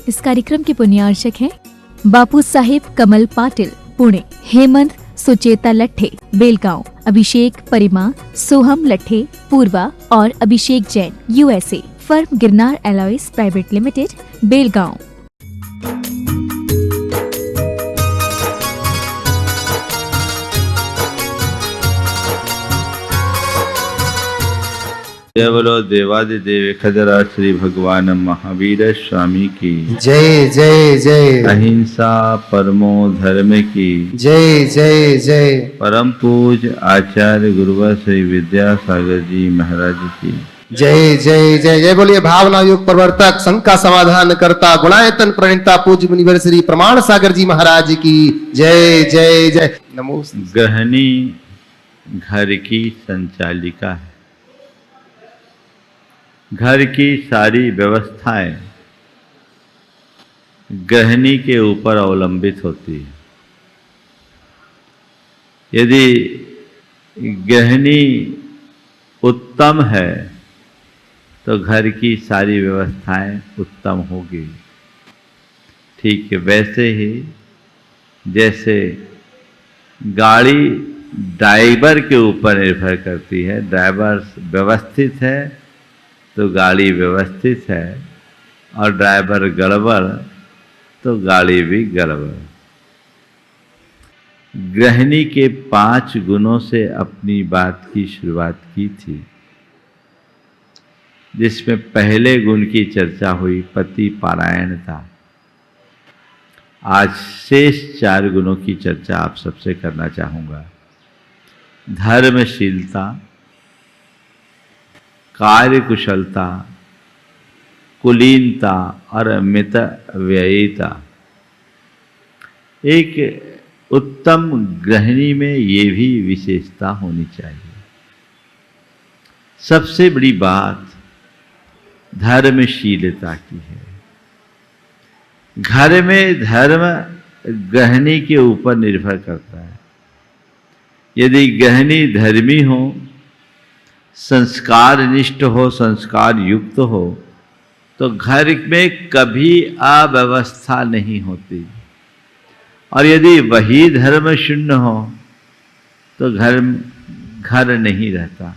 इस कार्यक्रम के पुण्यार्चक हैं बापू साहेब कमल पाटिल पुणे, हेमंत सुचेता लट्ठे बेलगांव, अभिषेक परिमा, सोहम लट्ठे पूर्वा और Abhishek Jain USA, firm Girnar alloys private limited Belgaum. जय बोलो देवादिदेव खजरा श्री भगवान महावीर स्वामी की जय जय जय। अहिंसा परमो धर्म की जय जय जय। परम पूज आचार्य गुरुवर श्री विद्यासागर जी महाराज की जय जय जय जय। बोलिए भावना युग प्रवर्तक, शंका समाधान करता, गुणायतन प्रणीता पूज्य मुनिवर श्री प्रमाण सागर जी महाराज की जय जय जय। नमो। गृहिणी घर की संचालिका है। घर की सारी व्यवस्थाएं गृहिणी के ऊपर अवलंबित होती है। यदि गृहिणी उत्तम है तो घर की सारी व्यवस्थाएं उत्तम होगी। ठीक है, वैसे ही जैसे गाड़ी ड्राइवर के ऊपर निर्भर करती है, ड्राइवर व्यवस्थित है तो गाड़ी व्यवस्थित है, और ड्राइवर गड़बड़ तो गाड़ी भी गड़बड़। गृहिणी के 5 गुणों से अपनी बात की शुरुआत की थी, जिसमें पहले गुण की चर्चा हुई पति पारायणता। आज शेष 4 गुणों की चर्चा आप सबसे करना चाहूँगा। धर्मशीलता, कार्य कुशलता, कुलीनता और मित व्ययिता। एक उत्तम गृहिणी में ये भी विशेषता होनी चाहिए। सबसे बड़ी बात धर्मशीलता की है। घर में धर्म गृहिणी के ऊपर निर्भर करता है। यदि गृहिणी धर्मी हो, संस्कार निष्ठ हो, संस्कार युक्त हो, तो घर में कभी अव्यवस्था नहीं होती। और यदि वही धर्म शून्य हो तो घर नहीं रहता,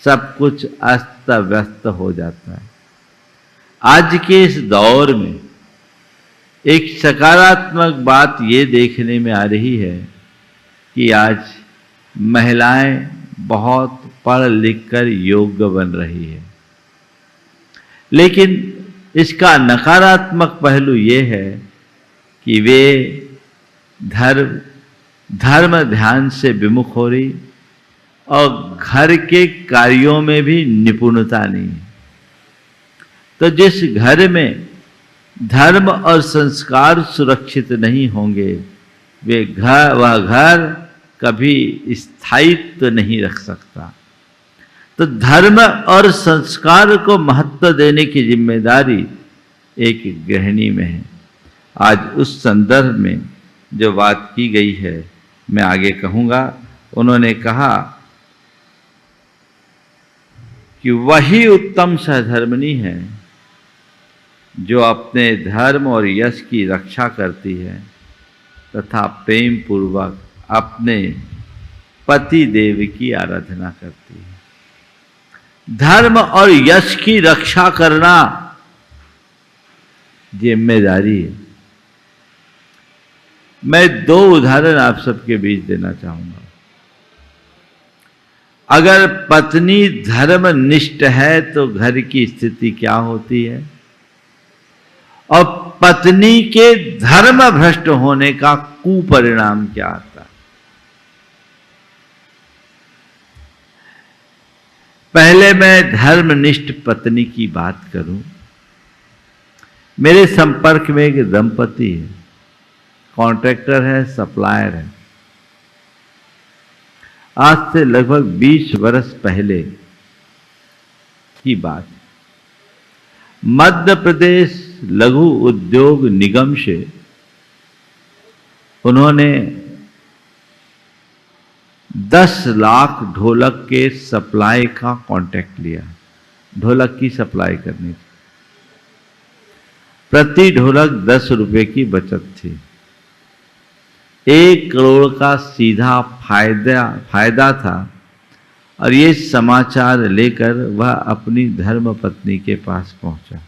सब कुछ अस्त व्यस्त हो जाता है। आज के इस दौर में एक सकारात्मक बात ये देखने में आ रही है कि आज महिलाएं बहुत पढ़ लिख कर योग्य बन रही है, लेकिन इसका नकारात्मक पहलू ये है कि वे धर्म ध्यान से विमुख हो रही और घर के कार्यों में भी निपुणता नहीं है। तो जिस घर में धर्म और संस्कार सुरक्षित नहीं होंगे, वह घर कभी स्थायित्व नहीं रख सकता। तो धर्म और संस्कार को महत्व देने की जिम्मेदारी एक गृहिणी में है। आज उस संदर्भ में जो बात की गई है मैं आगे कहूँगा। उन्होंने कहा कि वही उत्तम सहधर्मिणी है जो अपने धर्म और यश की रक्षा करती है तथा प्रेम पूर्वक अपने पति देव की आराधना करती है। धर्म और यश की रक्षा करना जिम्मेदारी है। मैं 2 उदाहरण आप सबके बीच देना चाहूंगा। अगर पत्नी धर्मनिष्ठ है तो घर की स्थिति क्या होती है, और पत्नी के धर्म भ्रष्ट होने का कुपरिणाम क्या आता है। पहले मैं धर्मनिष्ठ पत्नी की बात करूं। मेरे संपर्क में एक दंपति है, कॉन्ट्रैक्टर है, सप्लायर है। आज से लगभग 20 वर्ष पहले की बात। मध्य प्रदेश लघु उद्योग निगम से उन्होंने 10 लाख ढोलक के सप्लाई का कॉन्ट्रैक्ट लिया, ढोलक की सप्लाई करने की। प्रति ढोलक 10 रुपए की बचत थी। 1 करोड़ का सीधा फायदा था। और ये समाचार लेकर वह अपनी धर्मपत्नी के पास पहुंचा।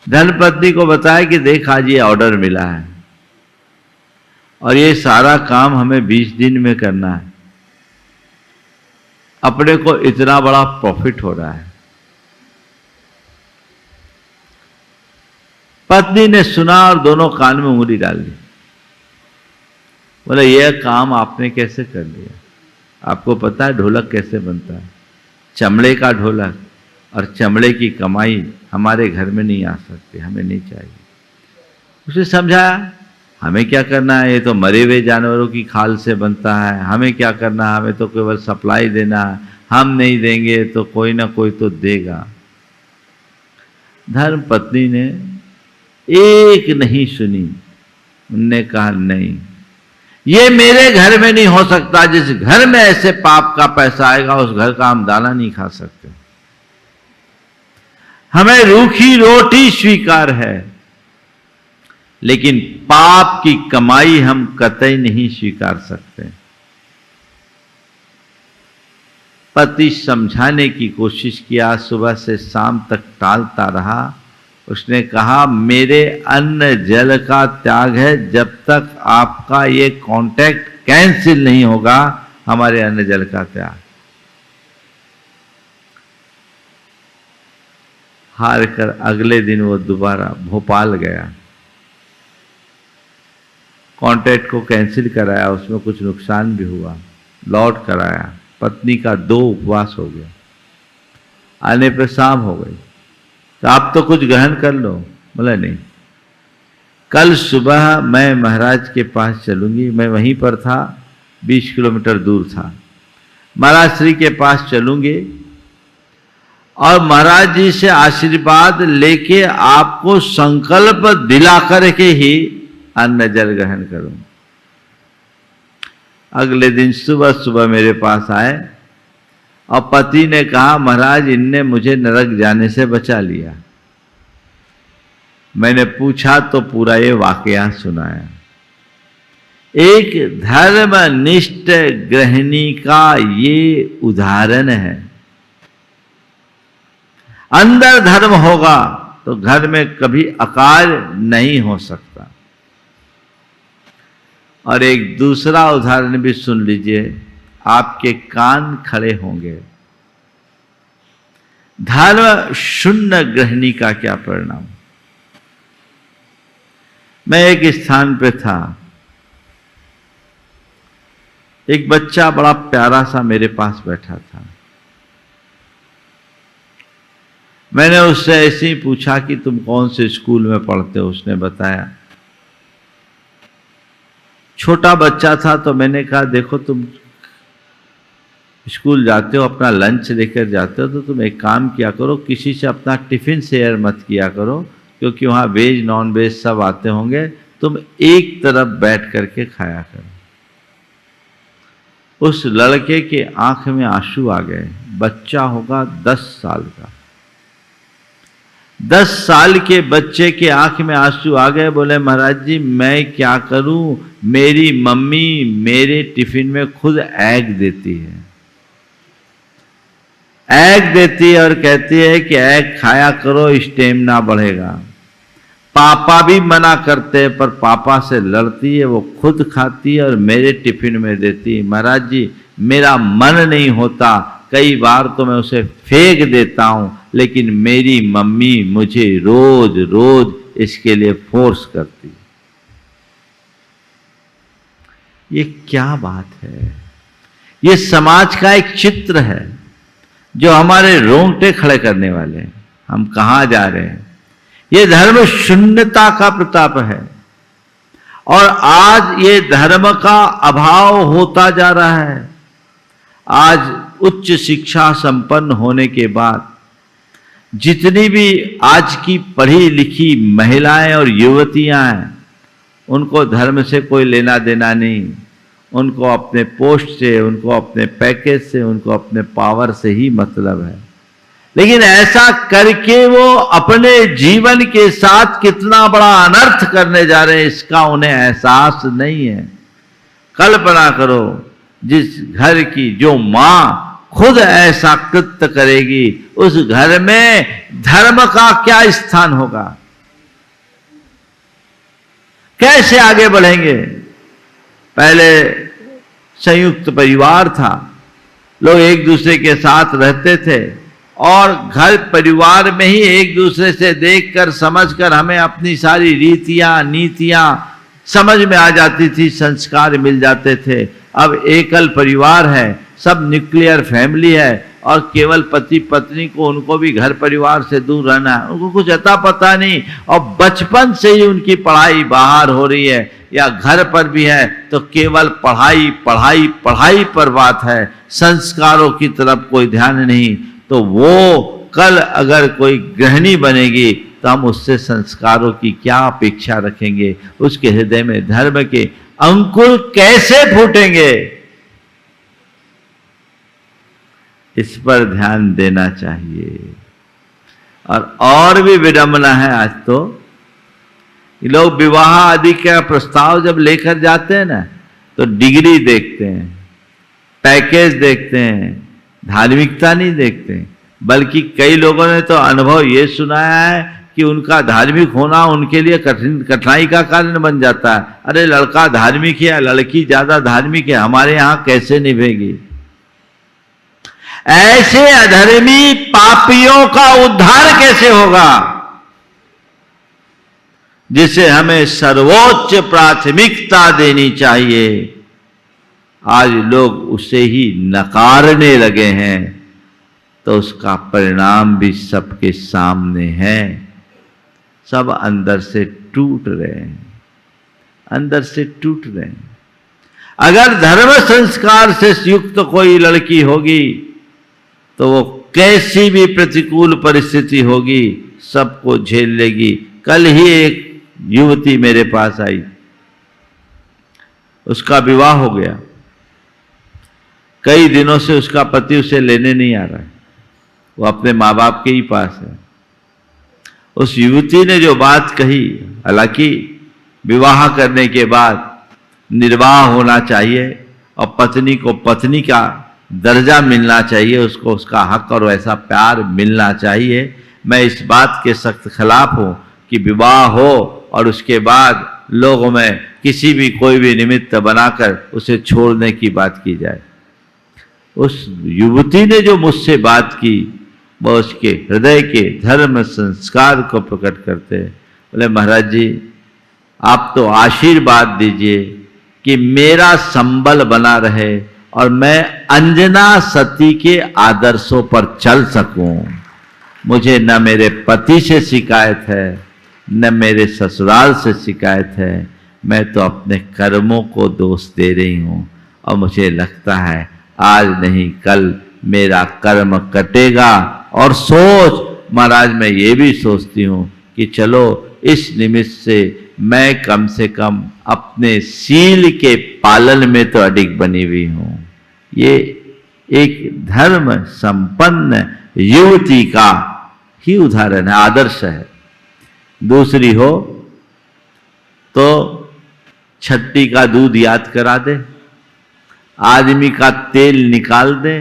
धर्मपत्नी को बताया कि देख, आज ये ऑर्डर मिला है और ये सारा काम हमें 20 दिन में करना है। अपने को इतना बड़ा प्रॉफिट हो रहा है। पत्नी ने सुना और दोनों कान में उंगली डाल दी। बोले, यह काम आपने कैसे कर लिया? आपको पता है ढोलक कैसे बनता है? चमड़े का ढोलक और चमड़े की कमाई हमारे घर में नहीं आ सकती, हमें नहीं चाहिए। उसे समझाया, हमें क्या करना है, ये तो मरे हुए जानवरों की खाल से बनता है, हमें क्या करना है, हमें तो केवल सप्लाई देना है, हम नहीं देंगे तो कोई ना कोई तो देगा। धर्म पत्नी ने एक नहीं सुनी। उनने कहा, नहीं, ये मेरे घर में नहीं हो सकता। जिस घर में ऐसे पाप का पैसा आएगा उस घर का हम दाना नहीं खा सकते। हमें रूखी रोटी स्वीकार है, लेकिन पाप की कमाई हम कतई नहीं स्वीकार सकते। पति समझाने की कोशिश किया, सुबह से शाम तक टालता रहा। उसने कहा, मेरे अन्न जल का त्याग है, जब तक आपका ये कॉन्ट्रैक्ट कैंसिल नहीं होगा, हमारे अन्न जल का त्याग। हार कर अगले दिन वो दोबारा भोपाल गया, कॉन्ट्रैक्ट को कैंसिल कराया। उसमें कुछ नुकसान भी हुआ, लौट कर आया। पत्नी का 2 उपवास हो गया। आने पर शाम हो गई। तो आप तो कुछ ग्रहण कर लो। बोला, नहीं, कल सुबह मैं महाराज के पास चलूंगी। मैं वहीं पर था, 20 किलोमीटर दूर था। महाराज श्री के पास चलूंगी और महाराज जी से आशीर्वाद लेके आपको संकल्प दिला करके ही अन्न जल ग्रहण करूं। अगले दिन सुबह सुबह मेरे पास आए और पति ने कहा, महाराज, इनने मुझे नरक जाने से बचा लिया। मैंने पूछा तो पूरा ये वाकया सुनाया। एक धर्मनिष्ठ गृहिणी का ये उदाहरण है। अंदर धर्म होगा तो घर में कभी अकाल नहीं हो सकता। और एक दूसरा उदाहरण भी सुन लीजिए, आपके कान खड़े होंगे। धर्म शून्य गृहिणी का क्या परिणाम। मैं एक स्थान पे था, एक बच्चा बड़ा प्यारा सा मेरे पास बैठा था। मैंने उससे ऐसे ही पूछा कि तुम कौन से स्कूल में पढ़ते हो। उसने बताया। छोटा बच्चा था तो मैंने कहा, देखो तुम स्कूल जाते हो, अपना लंच लेकर जाते हो, तो तुम एक काम किया करो, किसी से अपना टिफिन शेयर मत किया करो, क्योंकि वहाँ वेज नॉन वेज सब आते होंगे। तुम एक तरफ बैठ करके खाया करो। उस लड़के के आंख में आंसू आ गए। बच्चा होगा 10 साल का। 10 साल के बच्चे के आंख में आंसू आ गए। बोले, महाराज जी, मैं क्या करूं, मेरी मम्मी मेरे टिफिन में खुद एग देती है। एग देती है और कहती है कि एग खाया करो, स्टेमिना बढ़ेगा। पापा भी मना करते हैं पर पापा से लड़ती है, वो खुद खाती है और मेरे टिफिन में देती है। महाराज जी, मेरा मन नहीं होता, कई बार तो मैं उसे फेंक देता हूं, लेकिन मेरी मम्मी मुझे रोज रोज इसके लिए फोर्स करती है। ये क्या बात है? ये समाज का एक चित्र है जो हमारे रोंगटे खड़े करने वाले हैं। हम कहां जा रहे हैं? ये धर्म शून्यता का प्रताप है। और आज ये धर्म का अभाव होता जा रहा है। आज उच्च शिक्षा संपन्न होने के बाद जितनी भी आज की पढ़ी लिखी महिलाएं और युवतियां हैं, उनको धर्म से कोई लेना देना नहीं। उनको अपने पोस्ट से, उनको अपने पैकेज से, उनको अपने पावर से ही मतलब है। लेकिन ऐसा करके वो अपने जीवन के साथ कितना बड़ा अनर्थ करने जा रहे हैं इसका उन्हें एहसास नहीं है। कल्पना करो, जिस घर की जो मां खुद ऐसा कृत्य करेगी, उस घर में धर्म का क्या स्थान होगा? कैसे आगे बढ़ेंगे? पहले संयुक्त परिवार था, लोग एक दूसरे के साथ रहते थे और घर परिवार में ही एक दूसरे से देखकर समझकर हमें अपनी सारी रीतियां नीतियां समझ में आ जाती थी, संस्कार मिल जाते थे। अब एकल परिवार है, सब न्यूक्लियर फैमिली है और केवल पति पत्नी को, उनको भी घर परिवार से दूर रहना है, उनको कुछ अता पता नहीं और बचपन से ही उनकी पढ़ाई बाहर हो रही है या घर पर भी है तो केवल पढ़ाई पढ़ाई पढ़ाई पर बात है, संस्कारों की तरफ कोई ध्यान नहीं। तो वो कल अगर कोई गृहिणी बनेगी तो हम उससे संस्कारों की क्या अपेक्षा रखेंगे? उसके हृदय में धर्म के अंकुर कैसे फूटेंगे? इस पर ध्यान देना चाहिए। और भी विडंबना है आज तो, लोग विवाह आदि का प्रस्ताव जब लेकर जाते हैं ना तो डिग्री देखते हैं, पैकेज देखते हैं, धार्मिकता नहीं देखते हैं। बल्कि कई लोगों ने तो अनुभव ये सुनाया है कि उनका धार्मिक होना उनके लिए कठिनाई का कारण बन जाता है। अरे लड़का धार्मिक है, लड़की ज्यादा धार्मिक है, हमारे यहां कैसे निभेगी? ऐसे अधर्मी पापियों का उद्धार कैसे होगा, जिसे हमें सर्वोच्च प्राथमिकता देनी चाहिए? आज लोग उसे ही नकारने लगे हैं, तो उसका परिणाम भी सबके सामने है। सब अंदर से टूट रहे हैं, अंदर से टूट रहे हैं। अगर धर्म संस्कार से युक्त कोई लड़की होगी तो वो कैसी भी प्रतिकूल परिस्थिति होगी सबको झेल लेगी। कल ही एक युवती मेरे पास आई, उसका विवाह हो गया, कई दिनों से उसका पति उसे लेने नहीं आ रहा है, वो अपने माँ बाप के ही पास है। उस युवती ने जो बात कही, हालांकि विवाह करने के बाद निर्वाह होना चाहिए और पत्नी को पत्नी का दर्जा मिलना चाहिए, उसको उसका हक और वैसा प्यार मिलना चाहिए। मैं इस बात के सख्त खिलाफ हूं कि विवाह हो और उसके बाद लोगों में किसी भी कोई भी निमित्त बनाकर उसे छोड़ने की बात की जाए। उस युवती ने जो मुझसे बात की वह उसके हृदय के धर्म संस्कार को प्रकट करते हैं। बोले महाराज जी, आप तो आशीर्वाद दीजिए कि मेरा संबल बना रहे और मैं अंजना सती के आदर्शों पर चल सकूं। मुझे न मेरे पति से शिकायत है न मेरे ससुराल से शिकायत है, मैं तो अपने कर्मों को दोष दे रही हूं और मुझे लगता है आज नहीं कल मेरा कर्म कटेगा। और सोच महाराज, मैं ये भी सोचती हूं कि चलो इस निमित्त से मैं कम से कम अपने सील के पालन में तो अडिग बनी हुई हूं। ये एक धर्म संपन्न युवती का ही उदाहरण है, आदर्श है। दूसरी हो तो छट्टी का दूध याद करा दे, आदमी का तेल निकाल दे,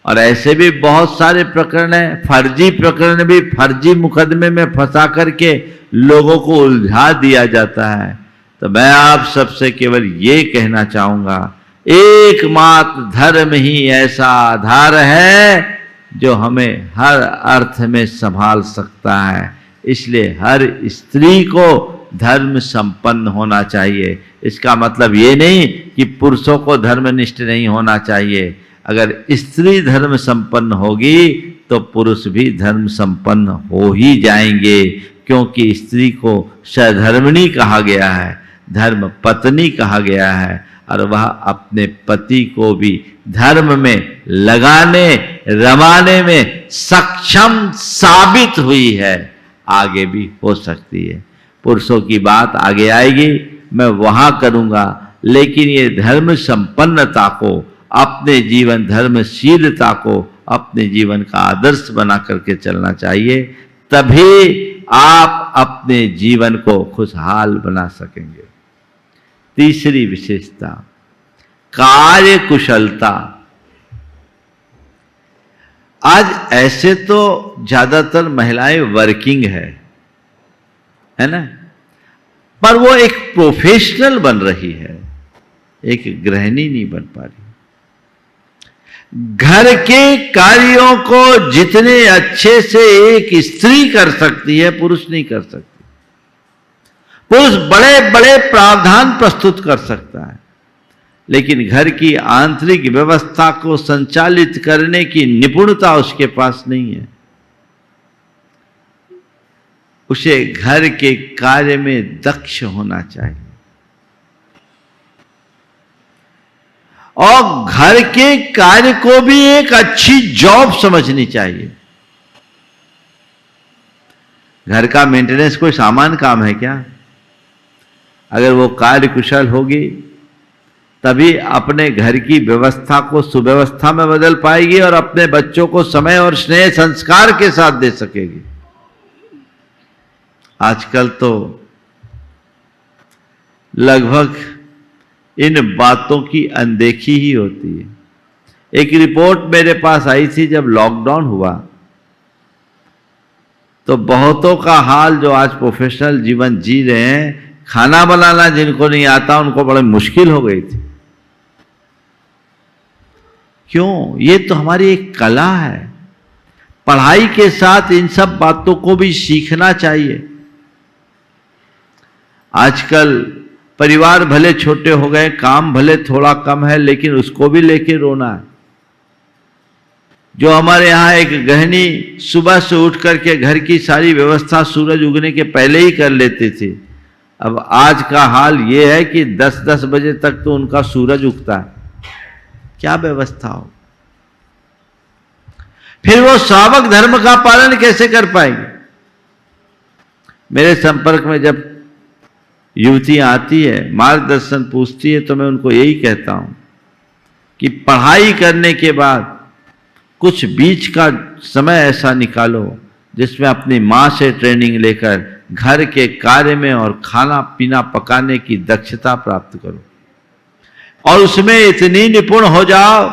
और ऐसे भी बहुत सारे प्रकरण हैं। फर्जी प्रकरण भी फर्जी मुकदमे में फंसा करके लोगों को उलझा दिया जाता है। तो मैं आप सबसे केवल ये कहना चाहूंगा, एकमात्र धर्म ही ऐसा आधार है जो हमें हर अर्थ में संभाल सकता है। इसलिए हर स्त्री को धर्म संपन्न होना चाहिए। इसका मतलब ये नहीं कि पुरुषों को धर्मनिष्ठ नहीं होना चाहिए। अगर स्त्री धर्म संपन्न होगी तो पुरुष भी धर्म संपन्न हो ही जाएंगे, क्योंकि स्त्री को सधर्मिणी कहा गया है, धर्म पत्नी कहा गया है, और वह अपने पति को भी धर्म में लगाने रमाने में सक्षम साबित हुई है, आगे भी हो सकती है। पुरुषों की बात आगे आएगी, मैं वहां करूंगा, लेकिन ये धर्म संपन्नता को, अपने जीवन धर्मशीलता को अपने जीवन का आदर्श बना करके चलना चाहिए, तभी आप अपने जीवन को खुशहाल बना सकेंगे। तीसरी विशेषता, कार्य कुशलता। आज ऐसे तो ज्यादातर महिलाएं वर्किंग है ना, पर वो एक प्रोफेशनल बन रही है, एक गृहिणी नहीं बन पा रही। घर के कार्यों को जितने अच्छे से एक स्त्री कर सकती है, पुरुष नहीं कर सकती। पुरुष बड़े बड़े प्रावधान प्रस्तुत कर सकता है, लेकिन घर की आंतरिक व्यवस्था को संचालित करने की निपुणता उसके पास नहीं है। उसे घर के कार्य में दक्ष होना चाहिए और घर के कार्य को भी एक अच्छी जॉब समझनी चाहिए। घर का मेंटेनेंस कोई सामान्य काम है क्या? अगर वो कार्य कुशल होगी तभी अपने घर की व्यवस्था को सुव्यवस्था में बदल पाएगी और अपने बच्चों को समय और स्नेह संस्कार के साथ दे सकेगी। आजकल तो लगभग इन बातों की अनदेखी ही होती है। एक रिपोर्ट मेरे पास आई थी जब लॉकडाउन हुआ, तो बहुतों का हाल जो आज प्रोफेशनल जीवन जी रहे हैं, खाना बनाना जिनको नहीं आता उनको बड़ी मुश्किल हो गई थी। क्यों? ये तो हमारी एक कला है। पढ़ाई के साथ इन सब बातों को भी सीखना चाहिए। आजकल परिवार भले छोटे हो गए, काम भले थोड़ा कम है, लेकिन उसको भी लेके रोना है। जो हमारे यहाँ एक गृहिणी सुबह से उठ करके घर की सारी व्यवस्था सूरज उगने के पहले ही कर लेती थी, अब आज का हाल ये है कि 10-10 बजे तक तो उनका सूरज उगता है। क्या व्यवस्था हो? फिर वो श्रावक धर्म का पालन कैसे कर पाएंगे? मेरे संपर्क में जब युवतियां आती है, मार्गदर्शन पूछती है, तो मैं उनको यही कहता हूं कि पढ़ाई करने के बाद कुछ बीच का समय ऐसा निकालो जिसमें अपनी मां से ट्रेनिंग लेकर घर के कार्य में और खाना पीना पकाने की दक्षता प्राप्त करो और उसमें इतनी निपुण हो जाओ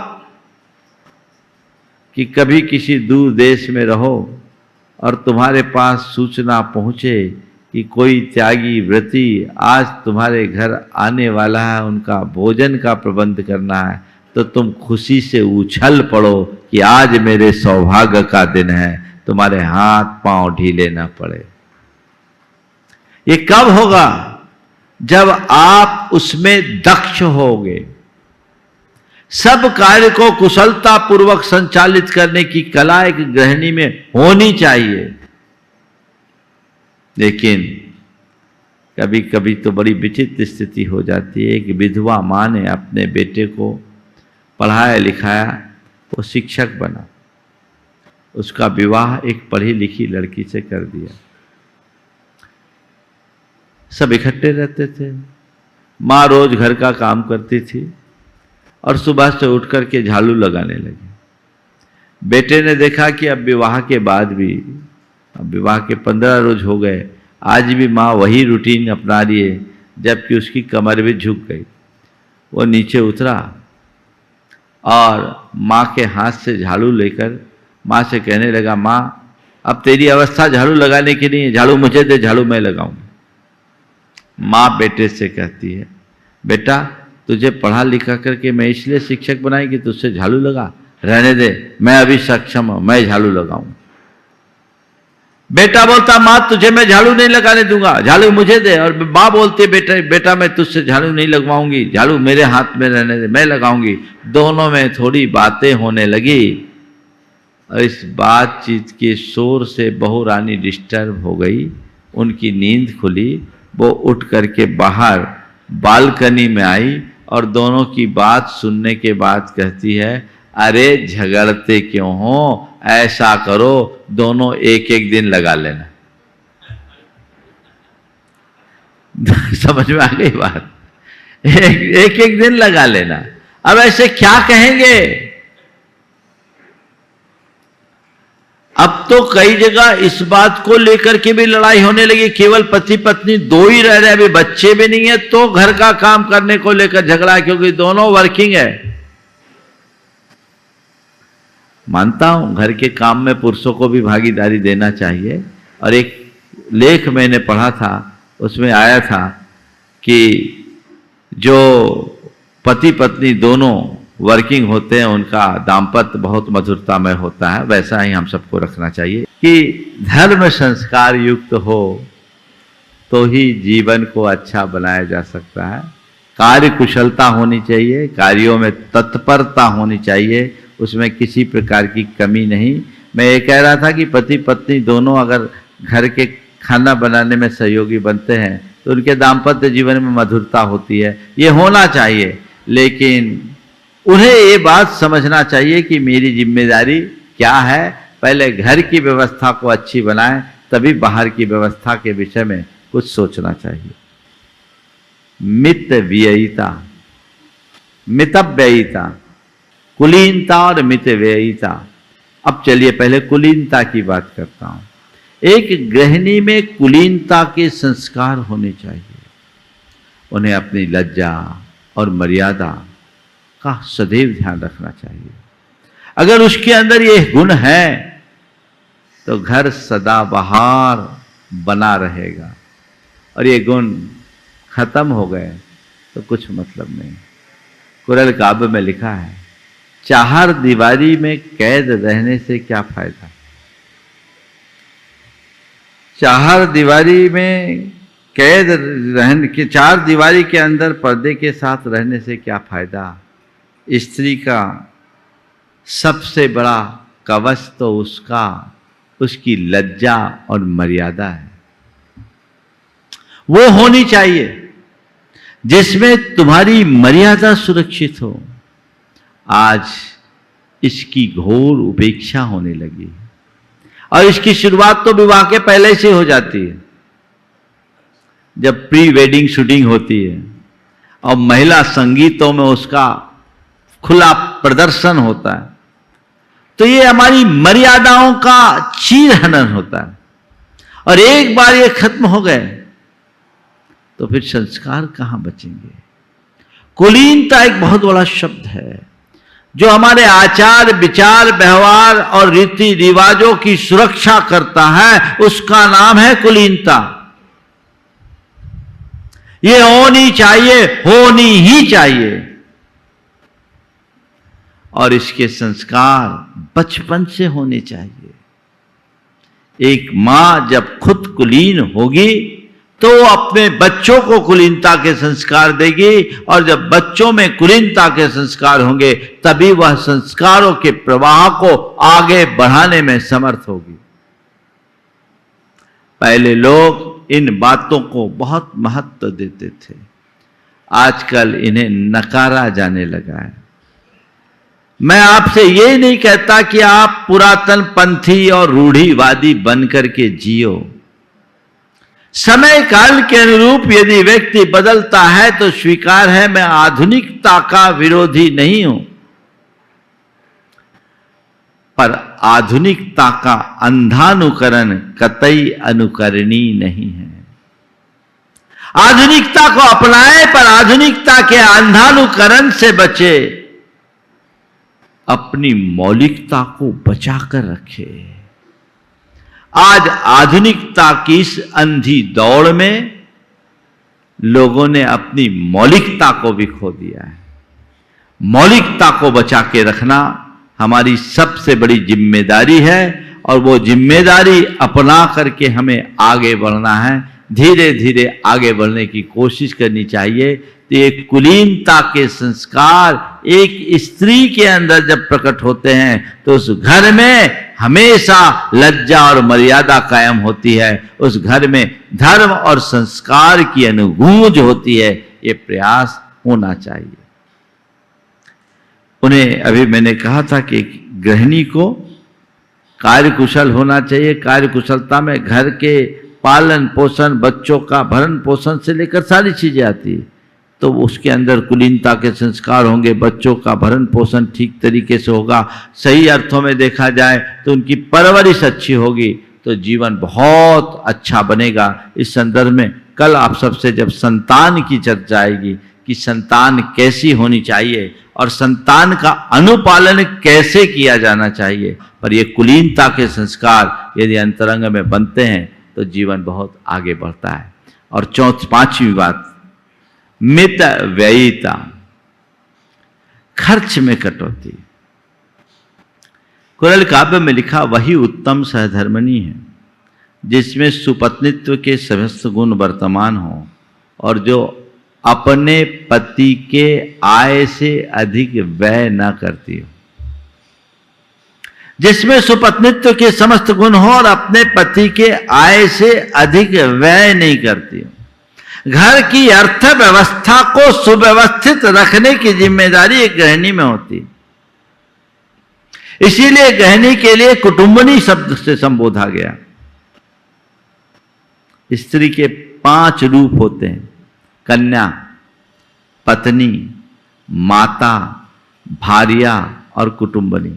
कि कभी किसी दूर देश में रहो और तुम्हारे पास सूचना पहुंचे कि कोई त्यागी व्रती आज तुम्हारे घर आने वाला है, उनका भोजन का प्रबंध करना है, तो तुम खुशी से उछल पड़ो कि आज मेरे सौभाग्य का दिन है, तुम्हारे हाथ पांव ढीले ना पड़े। ये कब होगा? जब आप उसमें दक्ष होगे। सब कार्य को कुशलता पूर्वक संचालित करने की कला एक गृहिणी में होनी चाहिए। लेकिन कभी कभी तो बड़ी विचित्र स्थिति हो जाती है कि विधवा मां ने अपने बेटे को पढ़ाया लिखाया, वो शिक्षक बना, उसका विवाह एक पढ़ी लिखी लड़की से कर दिया। सब इकट्ठे रहते थे, माँ रोज घर का काम करती थी और सुबह से उठ करके झाड़ू लगाने लगी। बेटे ने देखा कि अब विवाह के बाद भी, अब विवाह के 15 रोज हो गए, आज भी माँ वही रूटीन अपना रही है, जबकि उसकी कमर भी झुक गई। वो नीचे उतरा और माँ के हाथ से झाड़ू लेकर माँ से कहने लगा, माँ अब तेरी अवस्था झाड़ू लगाने की नहीं है, झाड़ू मुझे दे, झाड़ू मैं लगाऊंगी। माँ बेटे से कहती है, बेटा तुझे पढ़ा लिखा करके मैं इसलिए शिक्षक बनाई कि तुझसे झाड़ू लगा, रहने दे, मैं अभी सक्षम हूं, मैं झाड़ू लगाऊंगा। बेटा बोलता, माँ तुझे मैं झाड़ू नहीं लगाने दूंगा, झाड़ू मुझे दे। और माँ बोलती, बेटा मैं तुझसे झाड़ू नहीं लगवाऊंगी, झाड़ू मेरे हाथ में रहने दे, मैं लगाऊंगी। दोनों में थोड़ी बातें होने लगी और इस बातचीत के शोर से बहू रानी डिस्टर्ब हो गई, उनकी नींद खुली। वो उठ करके बाहर बालकनी में आई और दोनों की बात सुनने के बाद कहती है, अरे झगड़ते क्यों हो, ऐसा करो दोनों एक एक दिन लगा लेना। समझ में आ गई बात? एक एक दिन लगा लेना। अब ऐसे क्या कहेंगे? अब तो कई जगह इस बात को लेकर के भी लड़ाई होने लगी, केवल पति पत्नी दो ही रह रहे, अभी बच्चे भी नहीं है तो घर का काम करने को लेकर झगड़ा, क्योंकि दोनों वर्किंग है। मानता हूं घर के काम में पुरुषों को भी भागीदारी देना चाहिए, और एक लेख मैंने पढ़ा था उसमें आया था कि जो पति पत्नी दोनों वर्किंग होते हैं उनका दाम्पत्य बहुत मधुरतामय होता है। वैसा ही हम सबको रखना चाहिए कि धर्म संस्कार युक्त हो तो ही जीवन को अच्छा बनाया जा सकता है। कार्य कुशलता होनी चाहिए, कार्यों में तत्परता होनी चाहिए, उसमें किसी प्रकार की कमी नहीं। मैं ये कह रहा था कि पति पत्नी दोनों अगर घर के खाना बनाने में सहयोगी बनते हैं तो उनके दाम्पत्य जीवन में मधुरता होती है, ये होना चाहिए। लेकिन उन्हें ये बात समझना चाहिए कि मेरी जिम्मेदारी क्या है, पहले घर की व्यवस्था को अच्छी बनाएं, तभी बाहर की व्यवस्था के विषय में कुछ सोचना चाहिए। मित व्ययिता, मितव्ययिता, कुलीनता और मित व्ययिता। अब चलिए पहले कुलीनता की बात करता हूं। एक गृहिणी में कुलीनता के संस्कार होने चाहिए। उन्हें अपनी लज्जा और मर्यादा का सदैव ध्यान रखना चाहिए। अगर उसके अंदर ये गुण है तो घर सदाबहार बना रहेगा, और ये गुण खत्म हो गए तो कुछ मतलब नहीं। कुरल काव्य में लिखा है, चार दीवारी में कैद रहने से क्या फायदा। चार दीवारी में कैद रहने के, चार दीवारी के अंदर पर्दे के साथ रहने से क्या फायदा। स्त्री का सबसे बड़ा कवच तो उसकी लज्जा और मर्यादा है। वो होनी चाहिए जिसमें तुम्हारी मर्यादा सुरक्षित हो। आज इसकी घोर उपेक्षा होने लगी है, और इसकी शुरुआत तो विवाह के पहले से हो जाती है, जब प्री वेडिंग शूटिंग होती है और महिला संगीतों में उसका खुला प्रदर्शन होता है, तो ये हमारी मर्यादाओं का चीरहनन होता है। और एक बार ये खत्म हो गए तो फिर संस्कार कहां बचेंगे। कुलीनता एक बहुत बड़ा शब्द है जो हमारे आचार विचार व्यवहार और रीति रिवाजों की सुरक्षा करता है, उसका नाम है कुलीनता। ये होनी चाहिए, होनी ही चाहिए। और इसके संस्कार बचपन से होने चाहिए। एक मां जब खुद कुलीन होगी तो अपने बच्चों को कुलीनता के संस्कार देगी, और जब बच्चों में कुलीनता के संस्कार होंगे तभी वह संस्कारों के प्रवाह को आगे बढ़ाने में समर्थ होगी। पहले लोग इन बातों को बहुत महत्व देते थे, आजकल इन्हें नकारा जाने लगा है। मैं आपसे ये नहीं कहता कि आप पुरातन पंथी और रूढ़िवादी बनकर के जियो। समय काल के अनुरूप यदि व्यक्ति बदलता है तो स्वीकार है, मैं आधुनिकता का विरोधी नहीं हूं, पर आधुनिकता का अंधानुकरण कतई अनुकरणीय नहीं है। आधुनिकता को अपनाए पर आधुनिकता के अंधानुकरण से बचे, अपनी मौलिकता को बचाकर रखे। आज आधुनिकता की इस अंधी दौड़ में लोगों ने अपनी मौलिकता को भी खो दिया है। मौलिकता को बचा के रखना हमारी सबसे बड़ी जिम्मेदारी है, और वो जिम्मेदारी अपना करके हमें आगे बढ़ना है। धीरे धीरे आगे बढ़ने की कोशिश करनी चाहिए। तो ये कुलीनता के संस्कार एक स्त्री के अंदर जब प्रकट होते हैं तो उस घर में हमेशा लज्जा और मर्यादा कायम होती है, उस घर में धर्म और संस्कार की अनुगूंज होती है। ये प्रयास होना चाहिए। उन्हें अभी मैंने कहा था कि गृहिणी को कार्यकुशल होना चाहिए। कार्यकुशलता में घर के पालन पोषण, बच्चों का भरण पोषण से लेकर सारी चीजें आती है। तो उसके अंदर कुलीनता के संस्कार होंगे, बच्चों का भरण पोषण ठीक तरीके से होगा, सही अर्थों में देखा जाए तो उनकी परवरिश अच्छी होगी, तो जीवन बहुत अच्छा बनेगा। इस संदर्भ में कल आप सबसे जब संतान की चर्चा आएगी कि संतान कैसी होनी चाहिए और संतान का अनुपालन कैसे किया जाना चाहिए, पर ये कुलीनता के संस्कार यदि अंतरंग में बनते हैं तो जीवन बहुत आगे बढ़ता है। और पांचवी बात, मित व्ययिता, खर्च में कटौती। कुरल काव्य में लिखा वही उत्तम सहधर्मिणी है जिसमें सुपत्नित्व के समस्त गुण वर्तमान हो और जो अपने पति के आय से अधिक व्यय न करती हो। जिसमें सुपत्नित्व के समस्त गुण हो और अपने पति के आय से अधिक व्यय नहीं करती हो। घर की अर्थव्यवस्था को सुव्यवस्थित रखने की जिम्मेदारी एक गृहिणी में होती है। इसीलिए गृहिणी के लिए कुटुंबनी शब्द से संबोधा गया। स्त्री के 5 रूप होते हैं, कन्या, पत्नी, माता, भार्या और कुटुंबनी।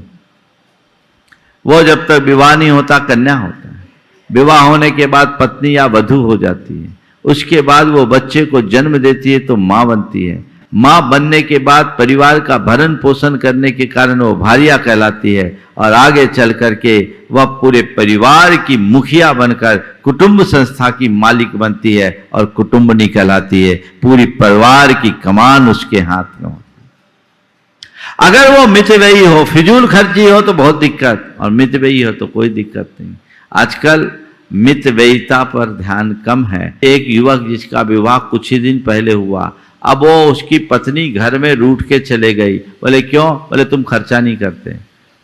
वो जब तक विवाह नहीं होता कन्या होता है, विवाह होने के बाद पत्नी या वधू हो जाती है, उसके बाद वो बच्चे को जन्म देती है तो मां बनती है। मां बनने के बाद परिवार का भरण पोषण करने के कारण वो भार्या कहलाती है और आगे चल करके वह पूरे परिवार की मुखिया बनकर कुटुंब संस्था की मालिक बनती है और कुटुंबनी कहलाती है। पूरी परिवार की कमान उसके हाथ में होती है। अगर वो मितव्ययी हो, फिजूल खर्ची हो तो बहुत दिक्कत, और मितव्ययी हो तो कोई दिक्कत नहीं। आजकल मितव्ययिता पर ध्यान कम है। एक युवक जिसका विवाह कुछ ही दिन पहले हुआ, अब वो उसकी पत्नी घर में रूठ के चले गई। बोले क्यों? बोले तुम खर्चा नहीं करते,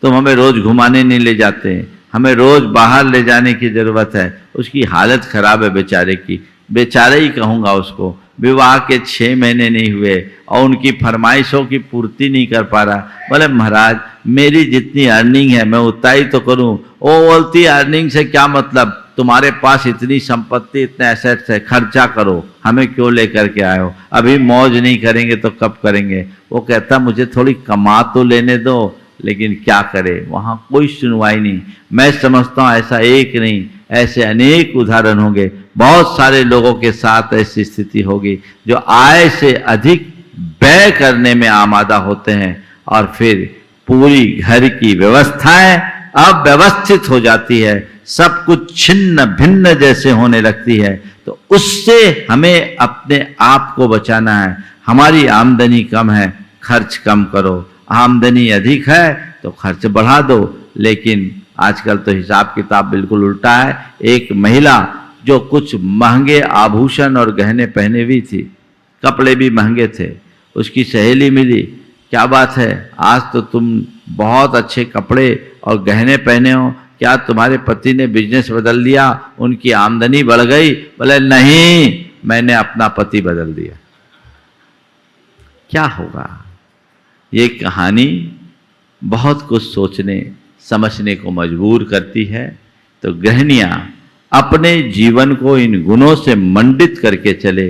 तुम हमें रोज घुमाने नहीं ले जाते, हमें रोज बाहर ले जाने की जरूरत है। उसकी हालत खराब है बेचारे की, बेचारे ही कहूँगा उसको। विवाह के 6 महीने नहीं हुए और उनकी फरमाइशों की पूर्ति नहीं कर पा रहा। बोले महाराज मेरी जितनी अर्निंग है मैं उतना ही तो करूं। वो बोलती अर्निंग से क्या मतलब, तुम्हारे पास इतनी संपत्ति, इतने एसेट्स है, खर्चा करो, हमें क्यों लेकर के आए हो, अभी मौज नहीं करेंगे तो कब करेंगे। वो कहता मुझे थोड़ी कमा तो लेने दो, लेकिन क्या करे, वहां कोई सुनवाई नहीं। मैं समझता हूं ऐसा एक नहीं, ऐसे अनेक उदाहरण होंगे। बहुत सारे लोगों के साथ ऐसी स्थिति होगी जो आय से अधिक व्यय करने में आमादा होते हैं और फिर पूरी घर की व्यवस्थाएं अव्यवस्थित हो जाती है, सब कुछ छिन्न भिन्न जैसे होने लगती है। तो उससे हमें अपने आप को बचाना है। हमारी आमदनी कम है, खर्च कम करो, आमदनी अधिक है तो खर्च बढ़ा दो। लेकिन आजकल तो हिसाब किताब बिल्कुल उल्टा है। एक महिला जो कुछ महंगे आभूषण और गहने पहने हुई थी, कपड़े भी महंगे थे, उसकी सहेली मिली, क्या बात है आज तो तुम बहुत अच्छे कपड़े और गहने पहने हो, क्या तुम्हारे पति ने बिजनेस बदल दिया, उनकी आमदनी बढ़ गई? बोले नहीं, मैंने अपना पति बदल दिया। क्या होगा? ये कहानी बहुत कुछ सोचने समझने को मजबूर करती है। तो गृहिणियां अपने जीवन को इन गुणों से मंडित करके चले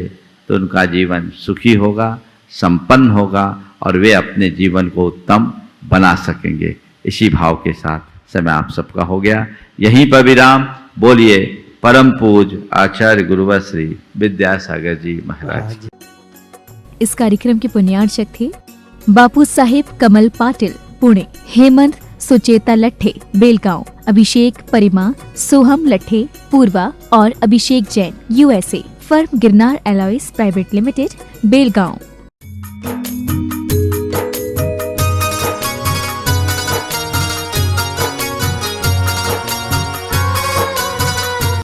तो उनका जीवन सुखी होगा, संपन्न होगा और वे अपने जीवन को उत्तम बना सकेंगे। इसी भाव के साथ समय आप सबका हो गया, यहीं पर विराम। बोलिए परम पूज आचार्य गुरुवर श्री विद्यासागर जी महाराज। इस कार्यक्रम के पुण्यार्चक थे बापू साहेब कमल पाटिल पुणे, हेमंत सुचेता लट्ठे बेलगांव, अभिषेक परिमा सोहम लट्ठे पूर्वा और Abhishek Jain USA, firm Girnar alloys private limited Belgaum.